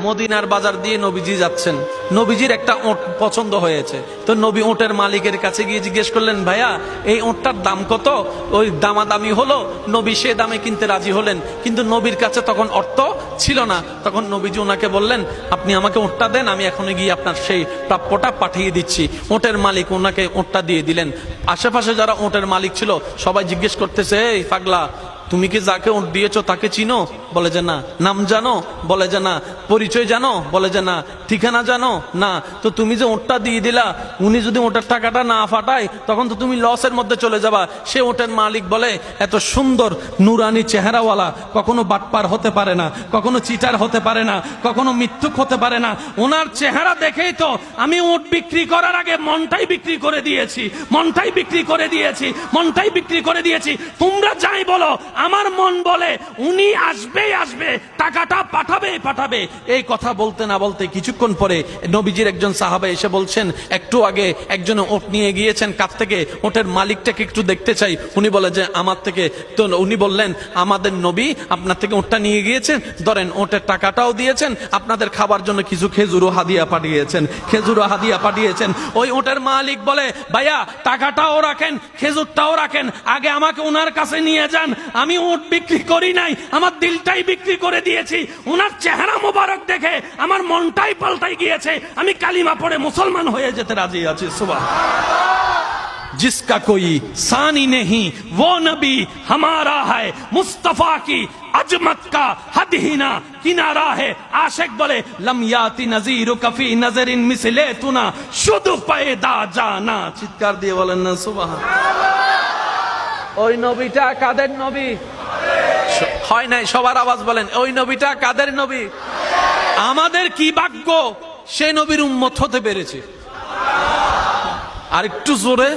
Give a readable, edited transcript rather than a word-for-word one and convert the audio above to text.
মদিনার বাজার দিয়ে নবীজি যাচ্ছেন, নবীজির একটা ওট পছন্দ হয়েছে। তো নবী ওটের মালিকের কাছে গিয়ে জিজ্ঞেস করলেন, ভাইয়া এই ওটটার দাম কত? ওই দামাদামি হলো, নবী সে দামে কিনতে রাজি হলেন, কিন্তু নবীর কাছে তখন অর্থ ছিল না। তখন নবীজি ওনাকে বললেন, আপনি আমাকে ওটটা দেন, আমি এখনই গিয়ে আপনার সেই প্রাপ্যটা পাঠিয়ে দিচ্ছি। ওটের মালিক ওনাকে ওটটা দিয়ে দিলেন। আশেপাশে যারা ওটের মালিক ছিল সবাই জিজ্ঞেস করতেছে, এই পাগলা, তুমি কি যাকে ওট দিয়েছো তাকে চিনো? বলে যে না। নাম জানো? বলে যে না। পরিচয় জানো? বলে যে না। ঠিকানা জানো? না। তো তুমি যে ওটটা দিয়ে দিলা, উনি যদি ওটার টাকাটা না ফাটায় তখন তো তুমি লসের মধ্যে চলে যাবা। সে ওটের মালিক বলে, এত সুন্দর নুরানি চেহারাওয়ালা কখনো বাটপার হতে পারে না, কখনো চিটার হতে পারে না, কখনো মিথ্যুক হতে পারে না। ওনার চেহারা দেখেই তো আমি ওট বিক্রি করার আগে মনটাই বিক্রি করে দিয়েছি, মনটাই বিক্রি করে দিয়েছি, মনটাই বিক্রি করে দিয়েছি। তোমরা যাই বলো, আমার মন বলে উনি আসবেই আসবে, টাকাটা পাঠাবেই পাঠাবে। এই কথা বলতে না বলতে কিছুক্ষণ পরে নবীজির একজন সাহাবা এসে বলছেন, একটু আগে একজন ওট নিয়ে গিয়েছেন, কাছ থেকে ওটের মালিকটাকে একটু দেখতে চাই। উনি বলে যে আমার থেকে। তো উনি বললেন, আমাদের নবী আপনার থেকে ওটটা নিয়ে গিয়েছেন, ধরেন ওটের টাকাটাও দিয়েছেন, আপনাদের খাবার জন্য কিছু খেজুরও হাদিয়া পাঠিয়েছেন, খেজুরও হাদিয়া পাঠিয়েছেন। ওই ওটের মালিক বলে, ভাইয়া টাকাটাও রাখেন, খেজুরটাও রাখেন, আগে আমাকে ওনার কাছে নিয়ে যান। আমি ওট বিক্রি করি নাই, আমার দিলটাই বিক্রি করে দিয়েছি। ওনার চেহারা মোবারক দেখে আমার মনটাই পাল্টাই গিয়েছে, আমি কালিমা পড়ে মুসলমান হয়ে যেতে রাজি আছি। সুবহানাল্লাহ। जिसका कोई सानी नहीं वो नबी हमारा है, मुस्तफा की अजमत का हद ही ना किनारा है। आशिक बोले, लम याति नजीर कफी नजरिन मिसले तुना शुद्ध पैदा जाना। চিৎকার দিয়ে বলেন না সুবহানাল্লাহ। ওই নবীটা কাদের নবী? হয় নাই, সবার আওয়াজ বলেন, ওই নবীটা কাদের নবী? আমাদের কি ভাগ্য সে নবীর উম্মত হতে পেরেছে। আর একটু জোরে